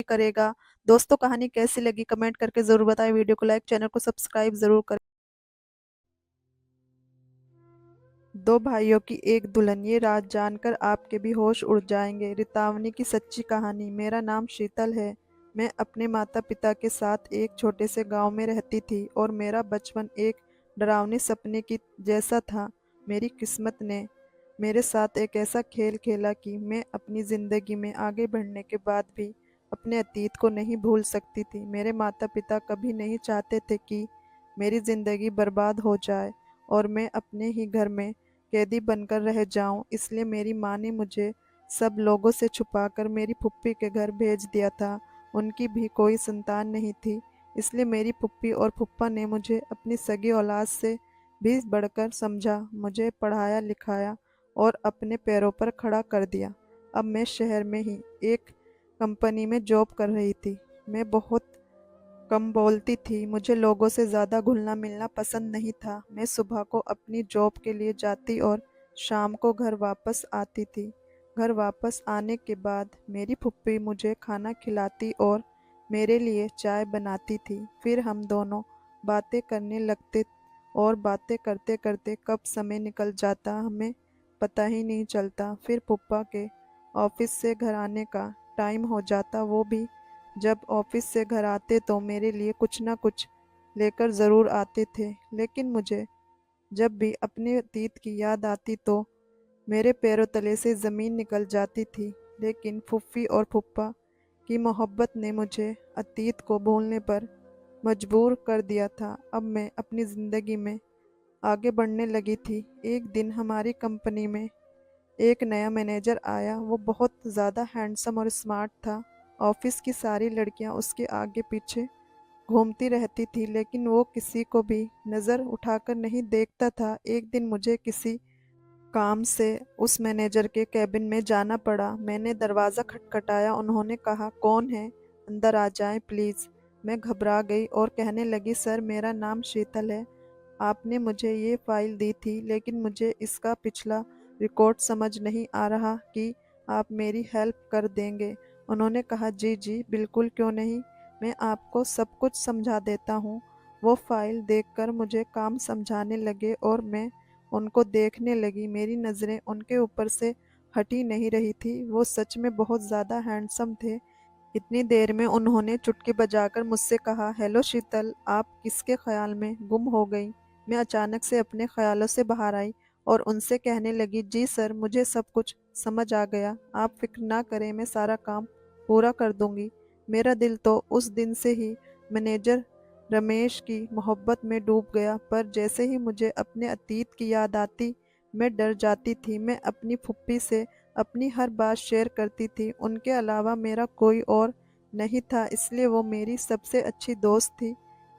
करेगा। दोस्तों, कहानी कैसी लगी कमेंट करके ज़रूर बताएं। वीडियो को लाइक, चैनल को सब्सक्राइब ज़रूर करें। दो भाइयों की एक दुल्हन, ये राज जानकर आपके भी होश उड़ जाएंगे। रितावनी की सच्ची कहानी। मेरा नाम शीतल है। मैं अपने माता पिता के साथ एक छोटे से गांव में रहती थी और मेरा बचपन एक डरावने सपने की जैसा था। मेरी किस्मत ने मेरे साथ एक ऐसा खेल खेला कि मैं अपनी ज़िंदगी में आगे बढ़ने के बाद भी अपने अतीत को नहीं भूल सकती थी। मेरे माता पिता कभी नहीं चाहते थे कि मेरी ज़िंदगी बर्बाद हो जाए और मैं अपने ही घर में कैदी बनकर रह जाऊं। इसलिए मेरी माँ ने मुझे सब लोगों से छुपाकर मेरी फुप्पी के घर भेज दिया था। उनकी भी कोई संतान नहीं थी, इसलिए मेरी फुप्पी और फुप्पा ने मुझे अपनी सगी औलाद से भी बढ़कर समझा, मुझे पढ़ाया लिखाया और अपने पैरों पर खड़ा कर दिया। अब मैं शहर में ही एक कंपनी में जॉब कर रही थी। मैं बहुत कम बोलती थी, मुझे लोगों से ज़्यादा घुलना मिलना पसंद नहीं था। मैं सुबह को अपनी जॉब के लिए जाती और शाम को घर वापस आती थी। घर वापस आने के बाद मेरी फुप्पी मुझे खाना खिलाती और मेरे लिए चाय बनाती थी। फिर हम दोनों बातें करने लगते और बातें करते करते कब समय निकल जाता हमें पता ही नहीं चलता। फिर फुप्पा के ऑफिस से घर आने का टाइम हो जाता। वो भी जब ऑफिस से घर आते तो मेरे लिए कुछ ना कुछ लेकर ज़रूर आते थे। लेकिन मुझे जब भी अपने अतीत की याद आती तो मेरे पैरों तले से ज़मीन निकल जाती थी। लेकिन फुफ्फी और फुप्पा की मोहब्बत ने मुझे अतीत को भूलने पर मजबूर कर दिया था। अब मैं अपनी ज़िंदगी में आगे बढ़ने लगी थी। एक दिन हमारी कंपनी में एक नया मैनेजर आया। वो बहुत ज़्यादा हैंडसम और स्मार्ट था। ऑफिस की सारी लड़कियां उसके आगे पीछे घूमती रहती थी, लेकिन वो किसी को भी नज़र उठाकर नहीं देखता था। एक दिन मुझे किसी काम से उस मैनेजर के कैबिन में जाना पड़ा। मैंने दरवाज़ा खटखटाया। उन्होंने कहा, कौन है, अंदर आ जाएं प्लीज़। मैं घबरा गई और कहने लगी, सर मेरा नाम शीतल है। आपने मुझे ये फाइल दी थी, लेकिन मुझे इसका पिछला रिकॉर्ड समझ नहीं आ रहा कि आप मेरी हेल्प कर देंगे। उन्होंने कहा, जी जी बिल्कुल, क्यों नहीं, मैं आपको सब कुछ समझा देता हूँ। वो फाइल देखकर मुझे काम समझाने लगे और मैं उनको देखने लगी। मेरी नज़रें उनके ऊपर से हटी नहीं रही थी। वो सच में बहुत ज़्यादा हैंडसम थे। इतनी देर में उन्होंने चुटकी बजाकर मुझसे कहा, हेलो शीतल, आप किसके ख्याल में गुम हो गई। मैं अचानक से अपने ख्यालों से बाहर आई और उनसे कहने लगी, जी सर, मुझे सब कुछ समझ आ गया। आप फिक्र ना करें, मैं सारा काम पूरा कर दूंगी। मेरा दिल तो उस दिन से ही मैनेजर रमेश की मोहब्बत में डूब गया, पर जैसे ही मुझे अपने अतीत की याद आती मैं डर जाती थी। मैं अपनी फुप्पी से अपनी हर बात शेयर करती थी। उनके अलावा मेरा कोई और नहीं था, इसलिए वो मेरी सबसे अच्छी दोस्त थी।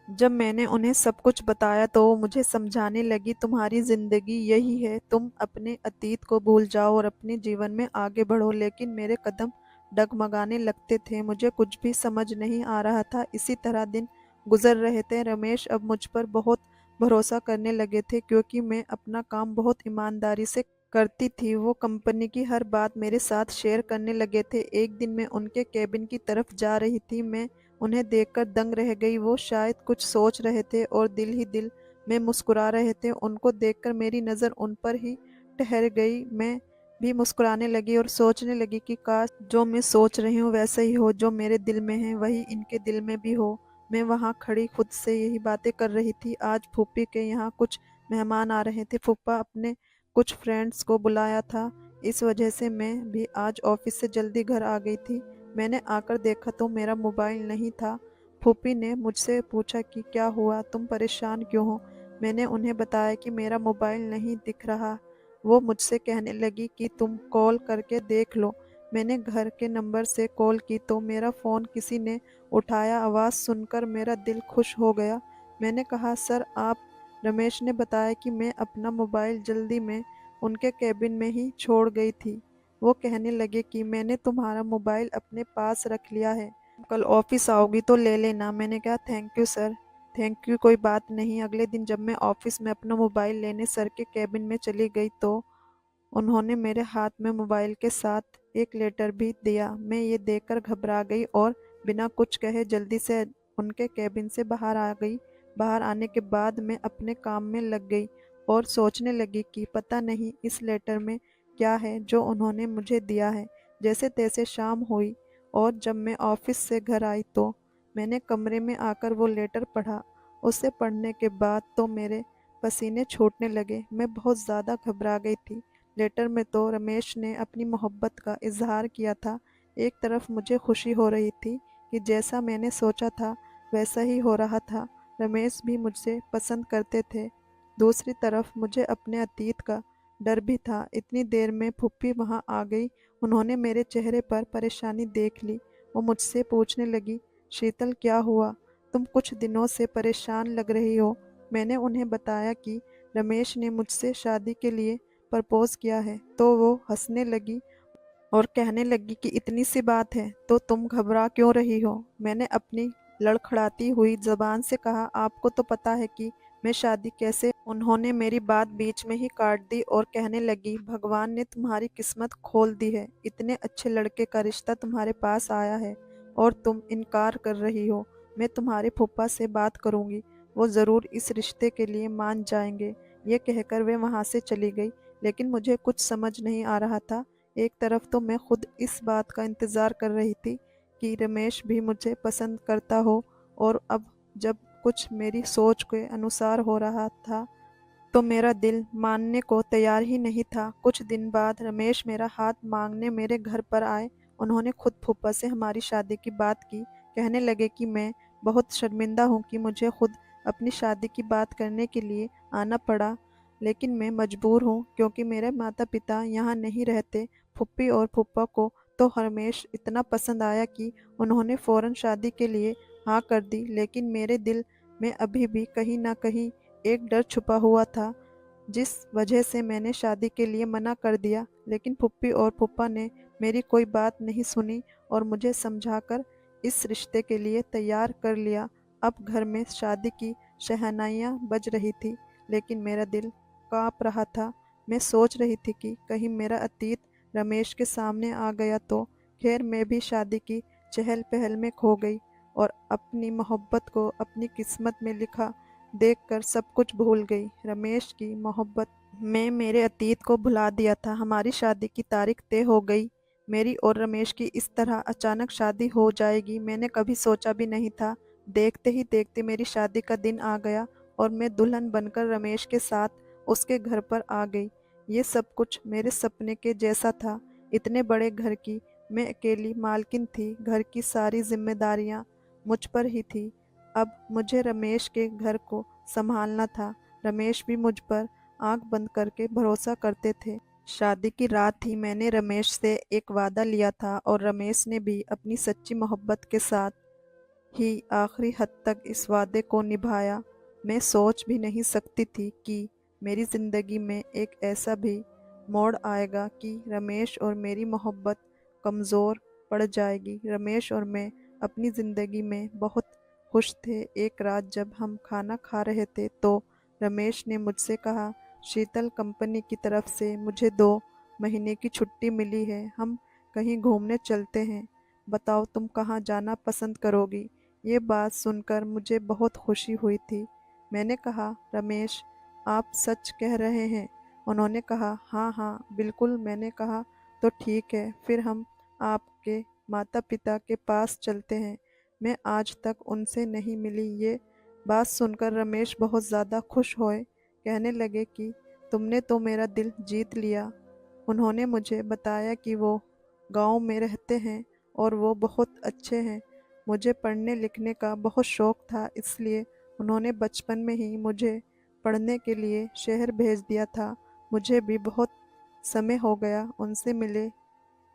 जब मैंने उन्हें सब कुछ बताया तो वो मुझे समझाने लगी, तुम्हारी ज़िंदगी यही है, तुम अपने अतीत को भूल जाओ और अपने जीवन में आगे बढ़ो। लेकिन मेरे कदम डगमगाने लगते थे। मुझे कुछ भी समझ नहीं आ रहा था। इसी तरह दिन गुजर रहे थे। रमेश अब मुझ पर बहुत भरोसा करने लगे थे, क्योंकि मैं अपना काम बहुत ईमानदारी से करती थी। वो कंपनी की हर बात मेरे साथ शेयर करने लगे थे। एक दिन मैं उनके केबिन की तरफ जा रही थी। मैं उन्हें देखकर दंग रह गई। वो शायद कुछ सोच रहे थे और दिल ही दिल में मुस्कुरा रहे थे। उनको देखकर मेरी नज़र उन पर ही ठहर गई। मैं भी मुस्कुराने लगी और सोचने लगी कि काश जो मैं सोच रही हूँ वैसा ही हो, जो मेरे दिल में है वही इनके दिल में भी हो। मैं वहाँ खड़ी खुद से यही बातें कर रही थी। आज फूफी के यहाँ कुछ मेहमान आ रहे थे। फूफा अपने कुछ फ्रेंड्स को बुलाया था, इस वजह से मैं भी आज ऑफिस से जल्दी घर आ गई थी। मैंने आकर देखा तो मेरा मोबाइल नहीं था। फूफी ने मुझसे पूछा कि क्या हुआ, तुम परेशान क्यों हो। मैंने उन्हें बताया कि मेरा मोबाइल नहीं दिख रहा। वो मुझसे कहने लगी कि तुम कॉल करके देख लो। मैंने घर के नंबर से कॉल की तो मेरा फ़ोन किसी ने उठाया। आवाज़ सुनकर मेरा दिल खुश हो गया। मैंने कहा, सर आप, रमेश ने बताया कि मैं अपना मोबाइल जल्दी में उनके कैबिन में ही छोड़ गई थी। वो कहने लगे कि मैंने तुम्हारा मोबाइल अपने पास रख लिया है, कल ऑफिस आओगी तो ले लेना। मैंने कहा, thank you sir. Thank you कोई बात नहीं। अगले दिन जब मैं ऑफिस में अपना मोबाइल लेने सर के कैबिन में चली गई तो उन्होंने मेरे हाथ में मोबाइल के साथ एक लेटर भी दिया। मैं ये देखकर घबरा गई और बिना कुछ कहे जल्दी से उनके केबिन से बाहर आ गई। बाहर आने के बाद मैं अपने काम में लग गई और सोचने लगी कि पता नहीं इस लेटर में क्या है जो उन्होंने मुझे दिया है। जैसे तैसे शाम हुई और जब मैं ऑफिस से घर आई तो मैंने कमरे में आकर वो लेटर पढ़ा। उसे पढ़ने के बाद तो मेरे पसीने छूटने लगे। मैं बहुत ज़्यादा घबरा गई थी। लेटर में तो रमेश ने अपनी मोहब्बत का इजहार किया था। एक तरफ मुझे खुशी हो रही थी कि जैसा मैंने सोचा था वैसा ही हो रहा था, रमेश भी मुझसे पसंद करते थे। दूसरी तरफ मुझे अपने अतीत का डर भी था। इतनी देर में फूफी वहाँ आ गई। उन्होंने मेरे चेहरे पर परेशानी देख ली। वो मुझसे पूछने लगी, शीतल क्या हुआ? तुम कुछ दिनों से परेशान लग रही हो। मैंने उन्हें बताया कि रमेश ने मुझसे शादी के लिए प्रपोज किया है। तो वो हंसने लगी और कहने लगी कि इतनी सी बात है तो तुम घबरा क्यों रही हो? मैंने अपनी लड़खड़ाती हुई जबान से कहा, आपको तो पता है कि मैं शादी कैसे। उन्होंने मेरी बात बीच में ही काट दी और कहने लगी, भगवान ने तुम्हारी किस्मत खोल दी है। इतने अच्छे लड़के का रिश्ता तुम्हारे पास आया है और तुम इनकार कर रही हो। मैं तुम्हारे फूफा से बात करूंगी, वो ज़रूर इस रिश्ते के लिए मान जाएंगे। ये कहकर वे वहाँ से चली गई। लेकिन मुझे कुछ समझ नहीं आ रहा था। एक तरफ तो मैं खुद इस बात का इंतज़ार कर रही थी कि रमेश भी मुझे पसंद करता हो, और अब जब कुछ मेरी सोच के अनुसार हो रहा था तो मेरा दिल मानने को तैयार ही नहीं था। कुछ दिन बाद रमेश मेरा हाथ मांगने मेरे घर पर आए। उन्होंने खुद फूफा से हमारी शादी की बात की। कहने लगे कि मैं बहुत शर्मिंदा हूँ कि मुझे खुद अपनी शादी की बात करने के लिए आना पड़ा, लेकिन मैं मजबूर हूँ क्योंकि मेरे माता पिता यहाँ नहीं रहते। फूफी और फूफा को तो रमेश इतना पसंद आया कि उन्होंने फ़ौरन शादी के लिए हाँ कर दी। लेकिन मेरे दिल में अभी भी कहीं ना कहीं एक डर छुपा हुआ था, जिस वजह से मैंने शादी के लिए मना कर दिया। लेकिन फूफी और फूफा ने मेरी कोई बात नहीं सुनी और मुझे समझाकर इस रिश्ते के लिए तैयार कर लिया। अब घर में शादी की शहनाइयाँ बज रही थी, लेकिन मेरा दिल काँप रहा था। मैं सोच रही थी कि कहीं मेरा अतीत रमेश के सामने आ गया तो। खैर, मैं भी शादी की चहल पहल में खो गई और अपनी मोहब्बत को अपनी किस्मत में लिखा देखकर सब कुछ भूल गई। रमेश की मोहब्बत में मेरे अतीत को भुला दिया था। हमारी शादी की तारीख तय हो गई। मेरी और रमेश की इस तरह अचानक शादी हो जाएगी मैंने कभी सोचा भी नहीं था। देखते ही देखते मेरी शादी का दिन आ गया और मैं दुल्हन बनकर रमेश के साथ उसके घर पर आ गई। ये सब कुछ मेरे सपने के जैसा था। इतने बड़े घर की मैं अकेली मालकिन थी। घर की सारी जिम्मेदारियां मुझ पर ही थी। अब मुझे रमेश के घर को संभालना था। रमेश भी मुझ पर आंख बंद करके भरोसा करते थे। शादी की रात ही मैंने रमेश से एक वादा लिया था और रमेश ने भी अपनी सच्ची मोहब्बत के साथ ही आखिरी हद तक इस वादे को निभाया। मैं सोच भी नहीं सकती थी कि मेरी ज़िंदगी में एक ऐसा भी मोड़ आएगा कि रमेश और मेरी मोहब्बत कमज़ोर पड़ जाएगी। रमेश और मैं अपनी ज़िंदगी में बहुत खुश थे। एक रात जब हम खाना खा रहे थे तो रमेश ने मुझसे कहा, शीतल, कंपनी की तरफ से मुझे 2 महीने की छुट्टी मिली है। हम कहीं घूमने चलते हैं। बताओ तुम कहाँ जाना पसंद करोगी? ये बात सुनकर मुझे बहुत खुशी हुई थी। मैंने कहा, रमेश, आप सच कह रहे हैं? उन्होंने कहा, हाँ हाँ बिल्कुल। मैंने कहा, तो ठीक है, फिर हम आपके माता पिता के पास चलते हैं। मैं आज तक उनसे नहीं मिली। ये बात सुनकर रमेश बहुत ज़्यादा खुश हुए। कहने लगे कि तुमने तो मेरा दिल जीत लिया। उन्होंने मुझे बताया कि वो गांव में रहते हैं और वो बहुत अच्छे हैं। मुझे पढ़ने लिखने का बहुत शौक था, इसलिए उन्होंने बचपन में ही मुझे पढ़ने के लिए शहर भेज दिया था। मुझे भी बहुत समय हो गया उनसे मिले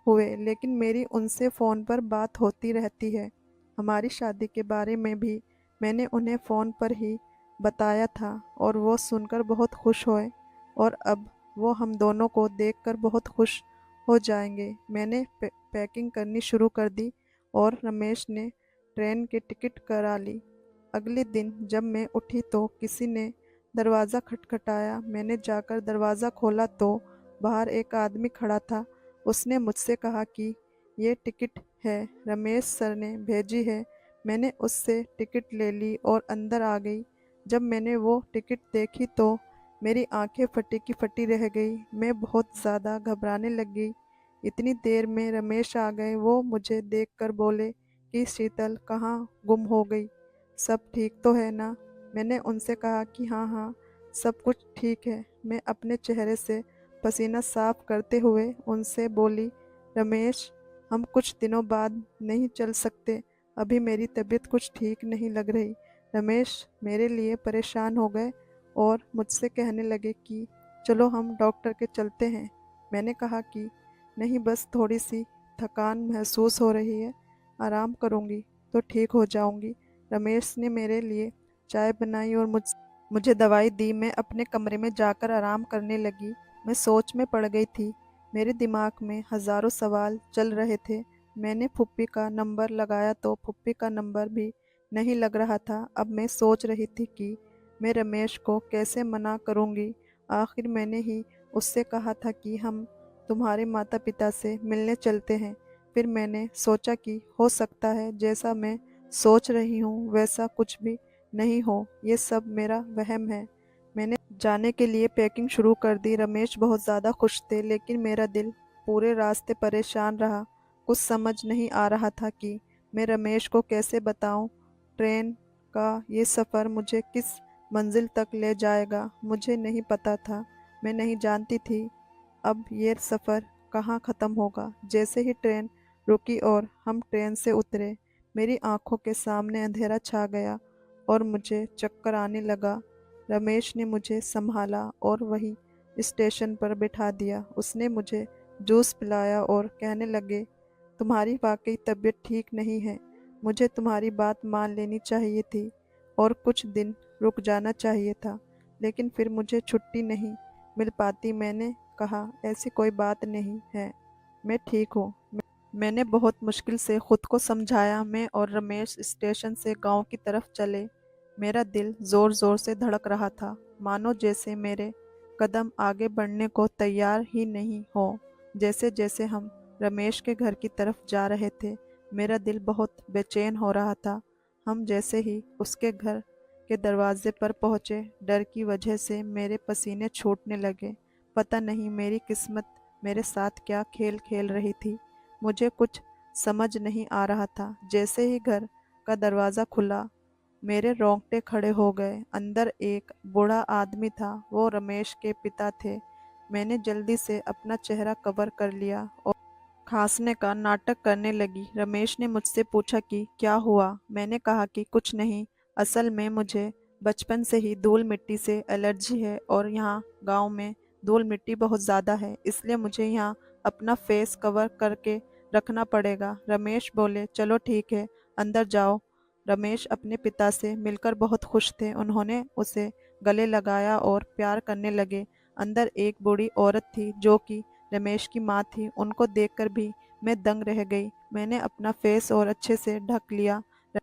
हुए, लेकिन मेरी उनसे फ़ोन पर बात होती रहती है। हमारी शादी के बारे में भी मैंने उन्हें फ़ोन पर ही बताया था और वो सुनकर बहुत खुश हुए और अब वो हम दोनों को देखकर बहुत खुश हो जाएंगे। मैंने पैकिंग करनी शुरू कर दी और रमेश ने ट्रेन की टिकट करा ली। अगले दिन जब मैं उठी तो किसी ने दरवाज़ा खटखटाया। मैंने जाकर दरवाज़ा खोला तो बाहर एक आदमी खड़ा था। उसने मुझसे कहा कि ये टिकट है, रमेश सर ने भेजी है। मैंने उससे टिकट ले ली और अंदर आ गई। जब मैंने वो टिकट देखी तो मेरी आंखें फटी की फटी रह गई। मैं बहुत ज़्यादा घबराने लग गई। इतनी देर में रमेश आ गए। वो मुझे देखकर बोले कि शीतल कहाँ गुम हो गई, सब ठीक तो है ना? मैंने उनसे कहा कि हाँ हाँ, सब कुछ ठीक है। मैं अपने चेहरे से पसीना साफ करते हुए उनसे बोली, रमेश, हम कुछ दिनों बाद नहीं चल सकते। अभी मेरी तबीयत कुछ ठीक नहीं लग रही। रमेश मेरे लिए परेशान हो गए और मुझसे कहने लगे कि चलो हम डॉक्टर के चलते हैं। मैंने कहा कि नहीं, बस थोड़ी सी थकान महसूस हो रही है, आराम करूंगी तो ठीक हो जाऊंगी। रमेश ने मेरे लिए चाय बनाई और मुझे दवाई दी। मैं अपने कमरे में जाकर आराम करने लगी। मैं सोच में पड़ गई थी। मेरे दिमाग में हजारों सवाल चल रहे थे। मैंने फुप्पी का नंबर लगाया तो फुप्पी का नंबर भी नहीं लग रहा था। अब मैं सोच रही थी कि मैं रमेश को कैसे मना करूंगी। आखिर मैंने ही उससे कहा था कि हम तुम्हारे माता पिता से मिलने चलते हैं। फिर मैंने सोचा कि हो सकता है जैसा मैं सोच रही हूँ वैसा कुछ भी नहीं हो, ये सब मेरा वहम है। मैंने जाने के लिए पैकिंग शुरू कर दी। रमेश बहुत ज़्यादा खुश थे, लेकिन मेरा दिल पूरे रास्ते परेशान रहा। कुछ समझ नहीं आ रहा था कि मैं रमेश को कैसे बताऊं। ट्रेन का ये सफ़र मुझे किस मंजिल तक ले जाएगा मुझे नहीं पता था। मैं नहीं जानती थी अब ये सफ़र कहाँ ख़त्म होगा। जैसे ही ट्रेन रुकी और हम ट्रेन से उतरे, मेरी आंखों के सामने अंधेरा छा गया और मुझे चक्कर आने लगा। रमेश ने मुझे संभाला और वही स्टेशन पर बिठा दिया। उसने मुझे जूस पिलाया और कहने लगे, तुम्हारी वाकई तबीयत ठीक नहीं है। मुझे तुम्हारी बात मान लेनी चाहिए थी और कुछ दिन रुक जाना चाहिए था, लेकिन फिर मुझे छुट्टी नहीं मिल पाती। मैंने कहा, ऐसी कोई बात नहीं है, मैं ठीक हूँ। मैंने बहुत मुश्किल से खुद को समझाया। मैं और रमेश स्टेशन से गांव की तरफ चले। मेरा दिल जोर जोर से धड़क रहा था, मानो जैसे मेरे कदम आगे बढ़ने को तैयार ही नहीं हो। जैसे जैसे हम रमेश के घर की तरफ जा रहे थे, मेरा दिल बहुत बेचैन हो रहा था। हम जैसे ही उसके घर के दरवाजे पर पहुंचे, डर की वजह से मेरे पसीने छूटने लगे। पता नहीं मेरी किस्मत मेरे साथ क्या खेल खेल रही थी। मुझे कुछ समझ नहीं आ रहा था। जैसे ही घर का दरवाज़ा खुला, मेरे रोंगटे खड़े हो गए। अंदर एक बूढ़ा आदमी था। वो रमेश के पिता थे। मैंने जल्दी से अपना चेहरा कवर कर लिया और खांसने का नाटक करने लगी। रमेश ने मुझसे पूछा कि क्या हुआ। मैंने कहा कि कुछ नहीं, असल में मुझे बचपन से ही धूल मिट्टी से एलर्जी है और यहाँ गांव में धूल मिट्टी बहुत ज़्यादा है, इसलिए मुझे यहाँ अपना फेस कवर करके रखना पड़ेगा। रमेश बोले, चलो ठीक है, अंदर जाओ। रमेश अपने पिता से मिलकर बहुत खुश थे। उन्होंने उसे गले लगाया और प्यार करने लगे। अंदर एक बूढ़ी औरत थी जो कि रमेश की माँ थी। उनको देखकर भी मैं दंग रह गई। मैंने अपना फेस और अच्छे से ढक लिया।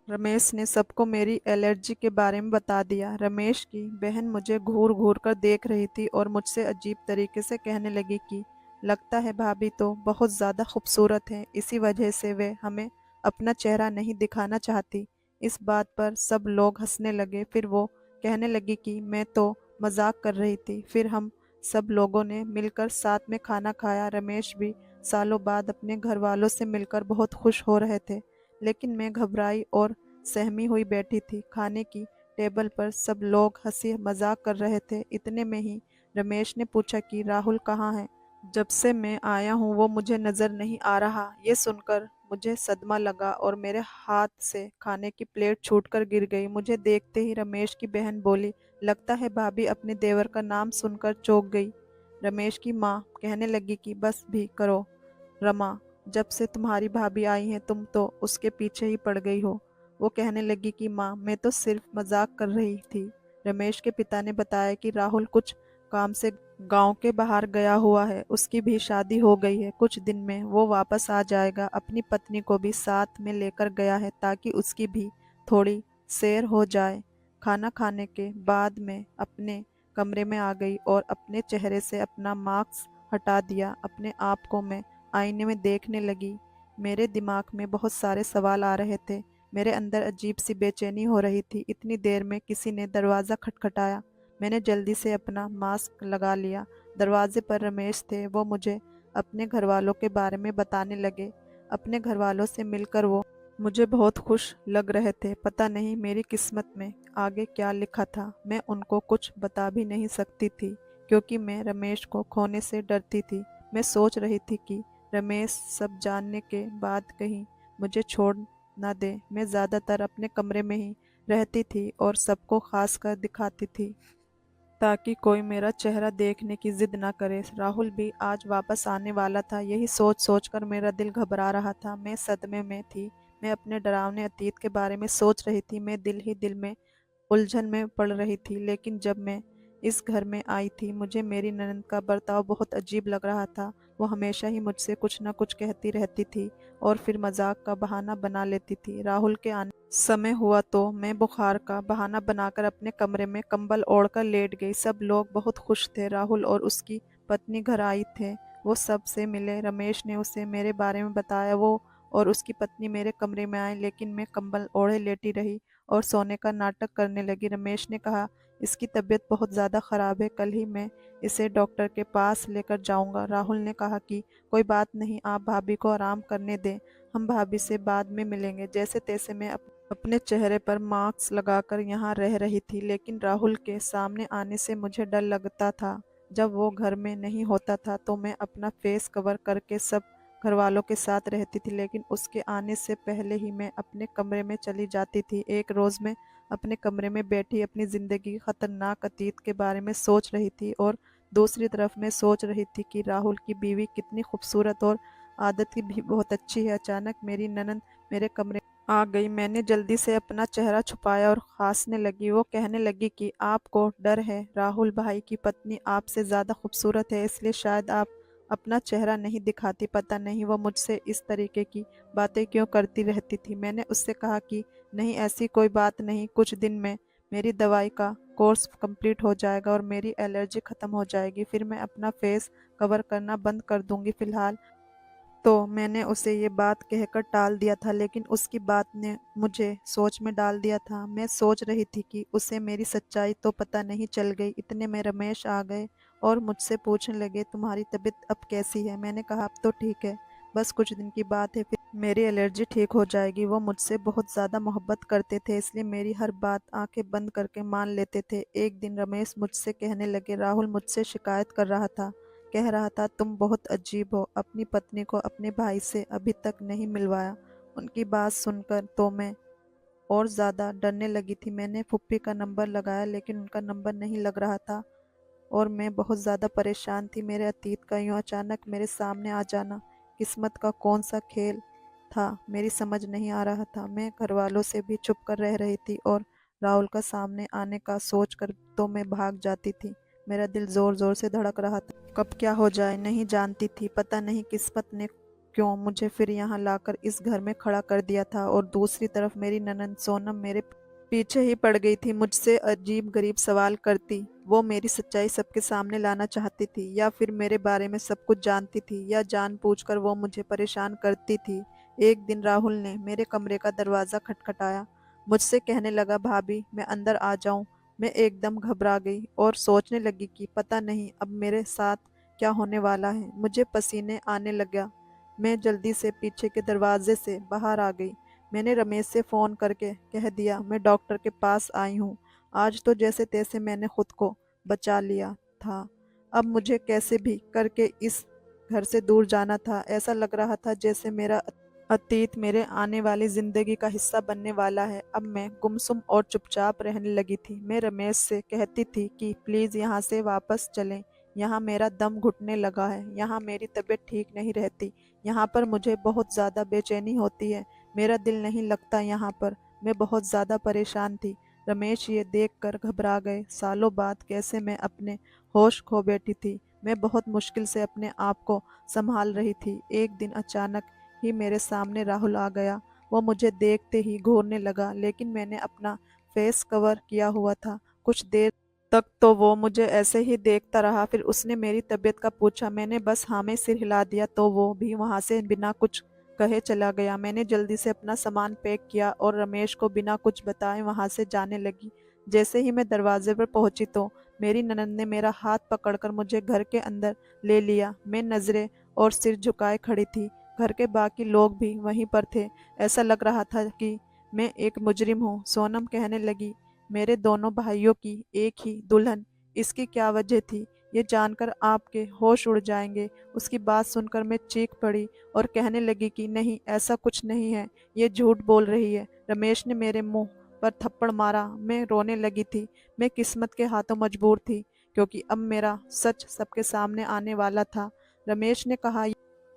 रमेश ने सबको मेरी एलर्जी के बारे में बता दिया। रमेश की बहन मुझे घूर घूर कर देख रही थी और मुझसे अजीब तरीके से कहने लगी कि लगता है भाभी तो बहुत ज़्यादा खूबसूरत है, इसी वजह से वे हमें अपना चेहरा नहीं दिखाना चाहती। इस बात पर सब लोग हंसने लगे। फिर वो कहने लगी कि मैं तो मजाक कर रही थी। फिर हम सब लोगों ने मिलकर साथ में खाना खाया। रमेश भी सालों बाद अपने घर वालों से मिलकर बहुत खुश हो रहे थे, लेकिन मैं घबराई और सहमी हुई बैठी थी। खाने की टेबल पर सब लोग हंसी मजाक कर रहे थे। इतने में ही रमेश ने पूछा कि राहुल कहाँ है? जब से मैं आया हूँ वो मुझे नजर नहीं आ रहा। ये सुनकर मुझे सदमा लगा और मेरे हाथ से खाने की प्लेट छूटकर गिर गई। मुझे देखते ही रमेश की बहन बोली, लगता है भाभी अपने देवर का नाम सुनकर चौंक गई। रमेश की माँ कहने लगी कि बस भी करो रमा, जब से तुम्हारी भाभी आई है तुम तो उसके पीछे ही पड़ गई हो। वो कहने लगी कि माँ, मैं तो सिर्फ मजाक कर रही थी। रमेश के पिता ने बताया कि राहुल कुछ काम से गांव के बाहर गया हुआ है, उसकी भी शादी हो गई है। कुछ दिन में वो वापस आ जाएगा। अपनी पत्नी को भी साथ में लेकर गया है ताकि उसकी भी थोड़ी सैर हो जाए। खाना खाने के बाद मैं अपने कमरे में आ गई और अपने चेहरे से अपना मास्क हटा दिया। अपने आप को मैं आईने में देखने लगी। मेरे दिमाग में बहुत सारे सवाल आ रहे थे। मेरे अंदर अजीब सी बेचैनी हो रही थी। इतनी देर में किसी ने दरवाज़ा खटखटाया। मैंने जल्दी से अपना मास्क लगा लिया। दरवाजे पर रमेश थे। वो मुझे अपने घरवालों के बारे में बताने लगे। अपने घरवालों से मिलकर वो मुझे बहुत खुश लग रहे थे। पता नहीं मेरी किस्मत में आगे क्या लिखा था। मैं उनको कुछ बता भी नहीं सकती थी क्योंकि मैं रमेश को खोने से डरती थी। मैं सोच रही थी कि रमेश सब जानने के बाद कहीं मुझे छोड़ ना दे। मैं ज़्यादातर अपने कमरे में ही रहती थी और सबको खास कर दिखाती थी ताकि कोई मेरा चेहरा देखने की जिद ना करे। राहुल भी आज वापस आने वाला था। यही सोच सोच कर मेरा दिल घबरा रहा था। मैं सदमे में थी। मैं अपने डरावने अतीत के बारे में सोच रही थी। मैं दिल ही दिल में उलझन में पड़ रही थी। लेकिन जब मैं इस घर में आई थी मुझे मेरी ननद का बर्ताव बहुत अजीब लग रहा था। वो हमेशा ही मुझसे कुछ न कुछ कहती रहती थी और फिर मजाक का बहाना बना लेती थी। राहुल के आने समय हुआ तो मैं बुखार का बहाना बनाकर अपने कमरे में कंबल ओढ़कर लेट गई। सब लोग बहुत खुश थे। राहुल और उसकी पत्नी घर आई थे। वो सब से मिले। रमेश ने उसे मेरे बारे में बताया। वो और उसकी पत्नी मेरे कमरे में आए लेकिन मैं कंबल ओढ़े लेटी रही और सोने का नाटक करने लगी। रमेश ने कहा, इसकी तबीयत बहुत ज़्यादा ख़राब है। कल ही मैं इसे डॉक्टर के पास लेकर जाऊंगा। राहुल ने कहा कि कोई बात नहीं, आप भाभी को आराम करने दें। हम भाभी से बाद में मिलेंगे। जैसे तैसे मैं अपने चेहरे पर मास्क लगाकर यहाँ रह रही थी। लेकिन राहुल के सामने आने से मुझे डर लगता था। जब वो घर में नहीं होता था तो मैं अपना फेस कवर करके सब घरवालों के साथ रहती थी। लेकिन उसके आने से पहले ही मैं अपने कमरे में चली जाती थी। एक रोज़ मैं अपने कमरे में बैठी अपनी ज़िंदगी की खतरनाक अतीत के बारे में सोच रही थी और दूसरी तरफ मैं सोच रही थी कि राहुल की बीवी कितनी खूबसूरत और आदत की भी बहुत अच्छी है। अचानक मेरी ननद मेरे कमरे आ गई। मैंने जल्दी से अपना चेहरा छुपाया और खांसने लगी। वो कहने लगी कि आपको डर है, राहुल भाई की पत्नी आपसे ज़्यादा खूबसूरत है इसलिए शायद आप अपना चेहरा नहीं दिखाती। पता नहीं वो मुझसे इस तरीके की बातें क्यों करती रहती थी। मैंने उससे कहा कि नहीं, ऐसी कोई बात नहीं। कुछ दिन में मेरी दवाई का कोर्स कंप्लीट हो जाएगा और मेरी एलर्जी ख़त्म हो जाएगी। फिर मैं अपना फेस कवर करना बंद कर दूंगी। फिलहाल तो मैंने उसे ये बात कहकर टाल दिया था। लेकिन उसकी बात ने मुझे सोच में डाल दिया था। मैं सोच रही थी कि उसे मेरी सच्चाई तो पता नहीं चल गई। इतने में रमेश आ गए और मुझसे पूछने लगे, तुम्हारी तबीयत अब कैसी है? मैंने कहा, अब तो ठीक है, बस कुछ दिन की बात है, फिर मेरी एलर्जी ठीक हो जाएगी। वो मुझसे बहुत ज़्यादा मोहब्बत करते थे इसलिए मेरी हर बात आंखें बंद करके मान लेते थे। एक दिन रमेश मुझसे कहने लगे, राहुल मुझसे शिकायत कर रहा था। कह रहा था, तुम बहुत अजीब हो, अपनी पत्नी को अपने भाई से अभी तक नहीं मिलवाया। उनकी बात सुनकर तो मैं और ज़्यादा डरने लगी थी। मैंने फुप्पी का नंबर लगाया लेकिन उनका नंबर नहीं लग रहा था और मैं बहुत ज़्यादा परेशान थी। मेरे अतीत का यूँ अचानक मेरे सामने आ जाना किस्मत का कौन सा खेल था, मेरी समझ नहीं आ रहा था। मैं घरवालों से भी छुप कर रह रही थी और राहुल का सामने आने का सोच कर तो मैं भाग जाती थी। मेरा दिल ज़ोर ज़ोर से धड़क रहा था। कब क्या हो जाए नहीं जानती थी। पता नहीं किस्मत ने क्यों मुझे फिर यहाँ लाकर इस घर में खड़ा कर दिया था। और दूसरी तरफ मेरी ननंद सोनम मेरे पीछे ही पड़ गई थी। मुझसे अजीब गरीब सवाल करती। वो मेरी सच्चाई सबके सामने लाना चाहती थी या फिर मेरे बारे में सब कुछ जानती थी या जानबूझकर वो मुझे परेशान करती थी। एक दिन राहुल ने मेरे कमरे का दरवाज़ा खटखटाया। मुझसे कहने लगा, भाभी मैं अंदर आ जाऊं? मैं एकदम घबरा गई और सोचने लगी कि पता नहीं अब मेरे साथ क्या होने वाला है। मुझे पसीने आने लगा। मैं जल्दी से पीछे के दरवाजे से बाहर आ गई। मैंने रमेश से फ़ोन करके कह दिया, मैं डॉक्टर के पास आई हूँ। आज तो जैसे तैसे मैंने खुद को बचा लिया था। अब मुझे कैसे भी करके इस घर से दूर जाना था। ऐसा लग रहा था जैसे मेरा अतीत मेरे आने वाली ज़िंदगी का हिस्सा बनने वाला है। अब मैं गुमसुम और चुपचाप रहने लगी थी। मैं रमेश से कहती थी कि प्लीज़ यहाँ से वापस चलें। यहाँ मेरा दम घुटने लगा है। यहाँ मेरी तबीयत ठीक नहीं रहती। यहाँ पर मुझे बहुत ज़्यादा बेचैनी होती है। मेरा दिल नहीं लगता यहाँ पर। मैं बहुत ज़्यादा परेशान थी। रमेश ये देखकर घबरा गए। सालों बाद कैसे मैं अपने होश खो बैठी थी। मैं बहुत मुश्किल से अपने आप को संभाल रही थी। एक दिन अचानक ही मेरे सामने राहुल आ गया। वो मुझे देखते ही घूरने लगा लेकिन मैंने अपना फेस कवर किया हुआ था। कुछ देर तक तो वो मुझे ऐसे ही देखता रहा। फिर उसने मेरी तबीयत का पूछा। मैंने बस हाँ में सिर हिला दिया तो वो भी वहाँ से बिना कुछ कहे चला गया। मैंने जल्दी से अपना सामान पैक किया और रमेश को बिना कुछ बताए वहां से जाने लगी। जैसे ही मैं दरवाजे पर पहुंची तो मेरी ननद ने मेरा हाथ पकड़कर मुझे घर के अंदर ले लिया। मैं नजरें और सिर झुकाए खड़ी थी। घर के बाकी लोग भी वहीं पर थे। ऐसा लग रहा था कि मैं एक मुजरिम हूँ। सोनम कहने लगी, मेरे दोनों भाइयों की एक ही दुल्हन, इसकी क्या वजह थी? ये जानकर आपके होश उड़ जाएंगे। उसकी बात सुनकर मैं चीख पड़ी और कहने लगी कि नहीं, ऐसा कुछ नहीं है, ये झूठ बोल रही है। रमेश ने मेरे मुंह पर थप्पड़ मारा। मैं रोने लगी थी। मैं किस्मत के हाथों मजबूर थी, क्योंकि अब मेरा सच सबके सामने आने वाला था। रमेश ने कहा,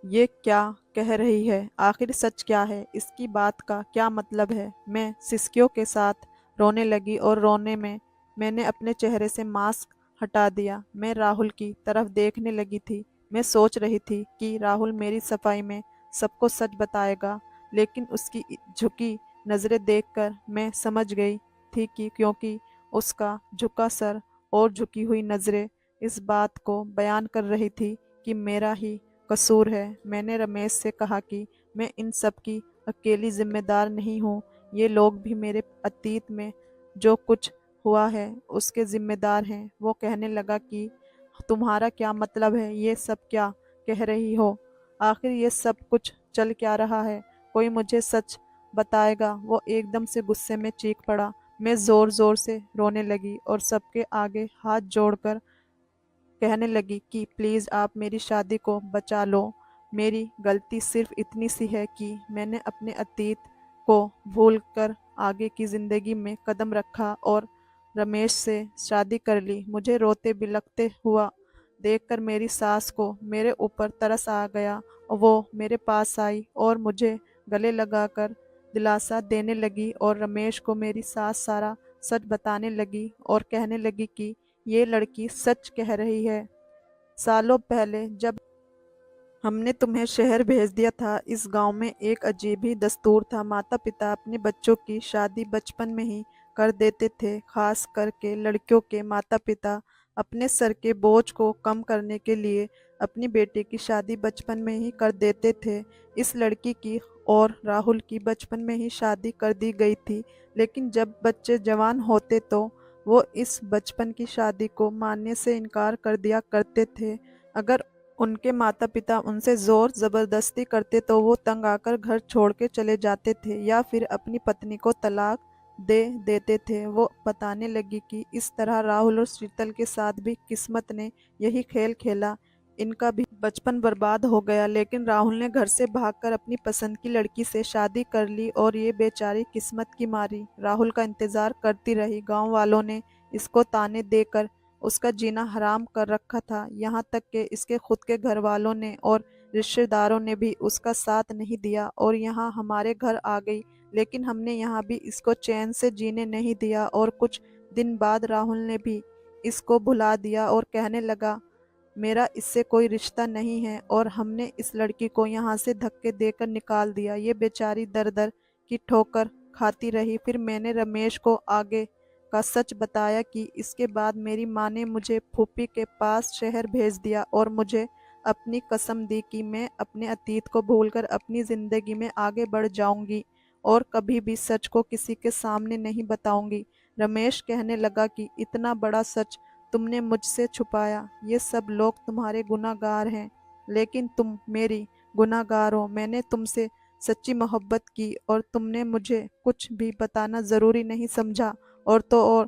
ये क्या कह रही है? आखिर सच क्या है? इसकी बात का क्या मतलब है? मैं सिसकियों के साथ रोने लगी और रोने में मैंने अपने चेहरे से मास्क हटा दिया। मैं राहुल की तरफ देखने लगी थी। मैं सोच रही थी कि राहुल मेरी सफाई में सबको सच बताएगा, लेकिन उसकी झुकी नज़रें देखकर मैं समझ गई थी कि क्योंकि उसका झुका सर और झुकी हुई नज़रें इस बात को बयान कर रही थी कि मेरा ही कसूर है। मैंने रमेश से कहा कि मैं इन सब की अकेली जिम्मेदार नहीं हूँ। ये लोग भी मेरे अतीत में जो कुछ हुआ है उसके जिम्मेदार हैं। वो कहने लगा कि तुम्हारा क्या मतलब है? ये सब क्या कह रही हो? आखिर ये सब कुछ चल क्या रहा है? कोई मुझे सच बताएगा? वो एकदम से गुस्से में चीख पड़ा। मैं जोर जोर से रोने लगी और सबके आगे हाथ जोड़कर कहने लगी कि प्लीज़ आप मेरी शादी को बचा लो। मेरी गलती सिर्फ इतनी सी है कि मैंने अपने अतीत को भूलकर आगे की ज़िंदगी में कदम रखा और रमेश से शादी कर ली। मुझे रोते बिलखते हुआ देखकर मेरी सास को मेरे ऊपर तरस आ गया और वो मेरे पास आई और मुझे गले लगाकर दिलासा देने लगी और रमेश को मेरी सास सारा सच बताने लगी और कहने लगी कि ये लड़की सच कह रही है। सालों पहले जब हमने तुम्हें शहर भेज दिया था, इस गांव में एक अजीब ही दस्तूर था। माता पिता अपने बच्चों की शादी बचपन में ही कर देते थे। खास करके लड़कियों के माता पिता अपने सर के बोझ को कम करने के लिए अपनी बेटी की शादी बचपन में ही कर देते थे। इस लड़की की और राहुल की बचपन में ही शादी कर दी गई थी, लेकिन जब बच्चे जवान होते तो वो इस बचपन की शादी को मानने से इनकार कर दिया करते थे। अगर उनके माता पिता उनसे जोर जबरदस्ती करते तो वो तंग आकर घर छोड़ के चले जाते थे या फिर अपनी पत्नी को तलाक दे देते थे। वो बताने लगी कि इस तरह राहुल और शीतल के साथ भी किस्मत ने यही खेल खेला। इनका भी बचपन बर्बाद हो गया, लेकिन राहुल ने घर से भागकर अपनी पसंद की लड़की से शादी कर ली और ये बेचारी किस्मत की मारी राहुल का इंतजार करती रही। गांव वालों ने इसको ताने देकर उसका जीना हराम कर रखा था। यहाँ तक कि इसके खुद के घर वालों ने और रिश्तेदारों ने भी उसका साथ नहीं दिया और यहाँ हमारे घर आ गई, लेकिन हमने यहाँ भी इसको चैन से जीने नहीं दिया। और कुछ दिन बाद राहुल ने भी इसको भुला दिया और कहने लगा, मेरा इससे कोई रिश्ता नहीं है, और हमने इस लड़की को यहाँ से धक्के देकर निकाल दिया। ये बेचारी दर दर की ठोकर खाती रही। फिर मैंने रमेश को आगे का सच बताया कि इसके बाद मेरी माँ ने मुझे फूफी के पास शहर भेज दिया और मुझे अपनी कसम दी कि मैं अपने अतीत को भूलकर अपनी ज़िंदगी में आगे बढ़ जाऊंगी और कभी भी सच को किसी के सामने नहीं बताऊंगी। रमेश कहने लगा कि इतना बड़ा सच तुमने मुझसे छुपाया। ये सब लोग तुम्हारे गुनाहगार हैं, लेकिन तुम मेरी गुनाहगार हो। मैंने तुमसे सच्ची मोहब्बत की और तुमने मुझे कुछ भी बताना ज़रूरी नहीं समझा। और तो और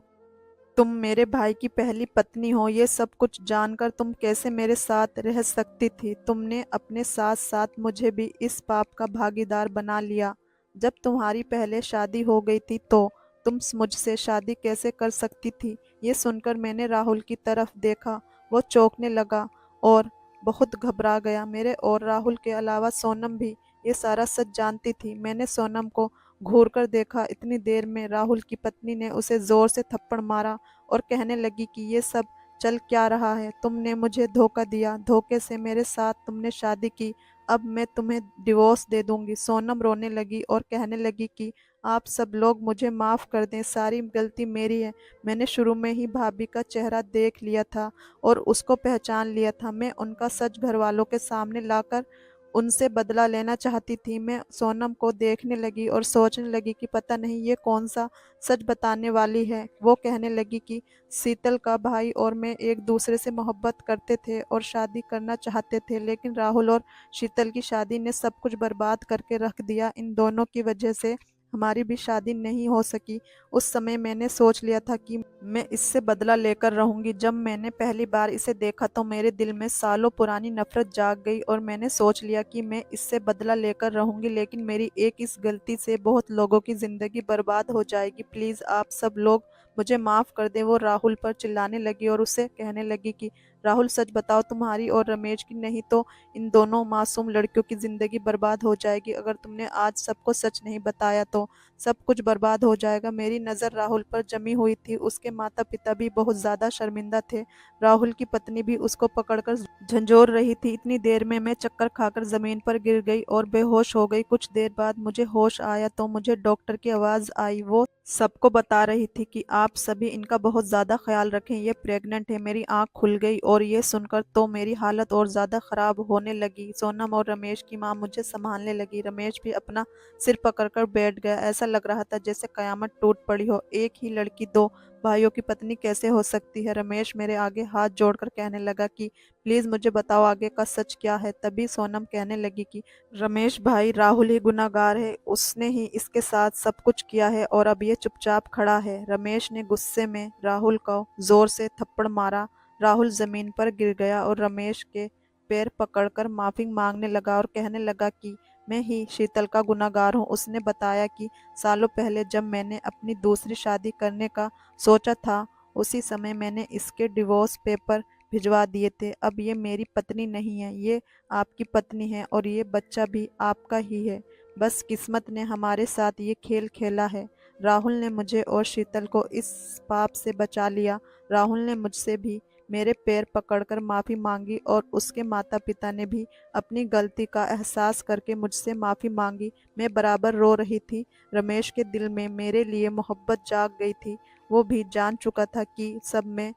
तुम मेरे भाई की पहली पत्नी हो। ये सब कुछ जानकर तुम कैसे मेरे साथ रह सकती थी? तुमने अपने साथ साथ मुझे भी इस पाप का भागीदार बना लिया। जब तुम्हारी पहले शादी हो गई थी तो तुम मुझसे शादी कैसे कर सकती थी? ये सुनकर मैंने राहुल की तरफ देखा। वो चौंकने लगा और बहुत घबरा गया। मेरे और राहुल के अलावा सोनम भी ये सारा सच जानती थी। मैंने सोनम को घूर कर देखा। इतनी देर में राहुल की पत्नी ने उसे जोर से थप्पड़ मारा और कहने लगी कि ये सब चल क्या रहा है? तुमने मुझे धोखा दिया, धोखे से मेरे साथ तुमने शादी की। अब मैं तुम्हें डिवोर्स दे दूंगी। सोनम रोने लगी और कहने लगी कि आप सब लोग मुझे माफ़ कर दें, सारी गलती मेरी है। मैंने शुरू में ही भाभी का चेहरा देख लिया था और उसको पहचान लिया था। मैं उनका सच घर वालों के सामने लाकर उनसे बदला लेना चाहती थी। मैं सोनम को देखने लगी और सोचने लगी कि पता नहीं ये कौन सा सच बताने वाली है। वो कहने लगी कि शीतल का भाई और मैं एक दूसरे से मोहब्बत करते थे और शादी करना चाहते थे, लेकिन राहुल और शीतल की शादी ने सब कुछ बर्बाद करके रख दिया। इन दोनों की वजह से हमारी भी शादी नहीं हो सकी। उस समय मैंने सोच लिया था कि मैं इससे बदला लेकर रहूंगी। जब मैंने पहली बार इसे देखा तो मेरे दिल में सालों पुरानी नफरत जाग गई और मैंने सोच लिया कि मैं इससे बदला लेकर रहूंगी, लेकिन मेरी एक इस गलती से बहुत लोगों की जिंदगी बर्बाद हो जाएगी। प्लीज आप सब लोग मुझे माफ कर दें। वो राहुल पर चिल्लाने लगी और उसे कहने लगी कि राहुल सच बताओ, तुम्हारी और रमेश की, नहीं तो इन दोनों मासूम लड़कियों की जिंदगी बर्बाद हो जाएगी। अगर तुमने आज सबको सच नहीं बताया तो सब कुछ बर्बाद हो जाएगा। मेरी नज़र राहुल पर जमी हुई थी। उसके माता पिता भी बहुत ज़्यादा शर्मिंदा थे। राहुल की पत्नी भी उसको पकड़कर झंझोर रही थी। इतनी देर में मैं चक्कर खाकर ज़मीन पर गिर गई और बेहोश हो गई। कुछ देर बाद मुझे होश आया तो मुझे डॉक्टर की आवाज़ आई। वो सबको बता रही थी कि आप सभी इनका बहुत ज़्यादा ख्याल रखें, ये प्रेग्नेंट है। मेरी आंख खुल गई और ये सुनकर तो मेरी हालत और ज़्यादा ख़राब होने लगी। सोनम और रमेश की माँ मुझे संभालने लगी। रमेश भी अपना सिर पकड़कर बैठ गया। ऐसा लग रहा था जैसे कयामत टूट पड़ी हो। एक ही लड़की दो भाइयों की पत्नी कैसे हो सकती है? रमेश मेरे आगे हाथ जोड़कर कहने लगा कि प्लीज़ मुझे बताओ आगे का सच क्या है। तभी सोनम कहने लगी कि रमेश भाई, राहुल ही गुनाहगार है। उसने ही इसके साथ सब कुछ किया है और अब ये चुपचाप खड़ा है। रमेश ने गुस्से में राहुल को जोर से थप्पड़ मारा। राहुल जमीन पर गिर गया और रमेश के पैर पकड़कर माफी मांगने लगा और कहने लगा कि मैं ही शीतल का गुनाहगार हूँ। उसने बताया कि सालों पहले जब मैंने अपनी दूसरी शादी करने का सोचा था, उसी समय मैंने इसके डिवोर्स पेपर भिजवा दिए थे। अब ये मेरी पत्नी नहीं है, ये आपकी पत्नी है और ये बच्चा भी आपका ही है। बस किस्मत ने हमारे साथ ये खेल खेला है। राहुल ने मुझे और शीतल को इस पाप से बचा लिया। राहुल ने मुझसे भी मेरे पैर पकड़कर माफ़ी मांगी और उसके माता पिता ने भी अपनी गलती का एहसास करके मुझसे माफ़ी मांगी। मैं बराबर रो रही थी। रमेश के दिल में मेरे लिए मोहब्बत जाग गई थी। वो भी जान चुका था कि सब में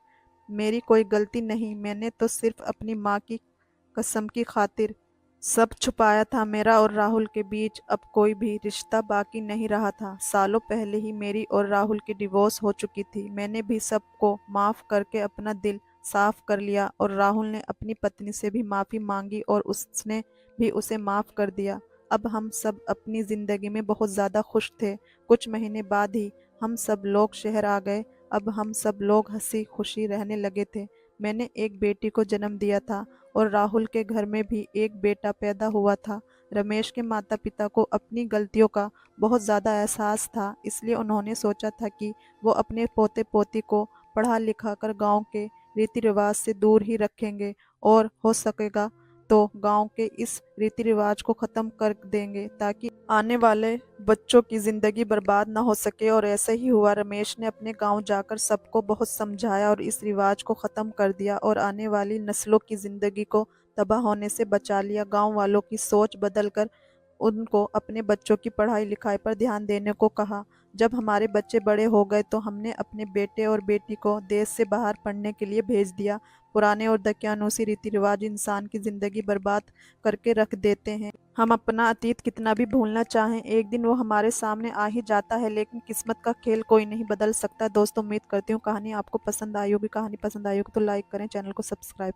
मेरी कोई गलती नहीं। मैंने तो सिर्फ अपनी माँ की कसम की खातिर सब छुपाया था। मेरा और राहुल के बीच अब कोई भी रिश्ता बाकी नहीं रहा था। सालों पहले ही मेरी और राहुल की डिवोर्स हो चुकी थी। मैंने भी सबको माफ़ करके अपना दिल साफ कर लिया और राहुल ने अपनी पत्नी से भी माफ़ी मांगी और उसने भी उसे माफ़ कर दिया। अब हम सब अपनी ज़िंदगी में बहुत ज़्यादा खुश थे। कुछ महीने बाद ही हम सब लोग शहर आ गए। अब हम सब लोग हंसी खुशी रहने लगे थे। मैंने एक बेटी को जन्म दिया था और राहुल के घर में भी एक बेटा पैदा हुआ था। रमेश के माता पिता को अपनी गलतियों का बहुत ज़्यादा एहसास था, इसलिए उन्होंने सोचा था कि वो अपने पोते पोती को पढ़ा लिखा कर गाँव के रीति रिवाज से दूर ही रखेंगे और हो सकेगा तो गांव के इस रीति रिवाज को ख़त्म कर देंगे ताकि आने वाले बच्चों की ज़िंदगी बर्बाद ना हो सके। और ऐसे ही हुआ। रमेश ने अपने गांव जाकर सबको बहुत समझाया और इस रिवाज को ख़त्म कर दिया और आने वाली नस्लों की ज़िंदगी को तबाह होने से बचा लिया। गांव वालों की सोच बदलकर उनको अपने बच्चों की पढ़ाई लिखाई पर ध्यान देने को कहा। जब हमारे बच्चे बड़े हो गए तो हमने अपने बेटे और बेटी को देश से बाहर पढ़ने के लिए भेज दिया। पुराने और दकियानूसी रीति रिवाज इंसान की ज़िंदगी बर्बाद करके रख देते हैं। हम अपना अतीत कितना भी भूलना चाहें, एक दिन वो हमारे सामने आ ही जाता है, लेकिन किस्मत का खेल कोई नहीं बदल सकता। दोस्तों, उम्मीद करती हूँ कहानी आपको पसंद आई होगी। कहानी पसंद आई होगी तो लाइक करें, चैनल को सब्सक्राइब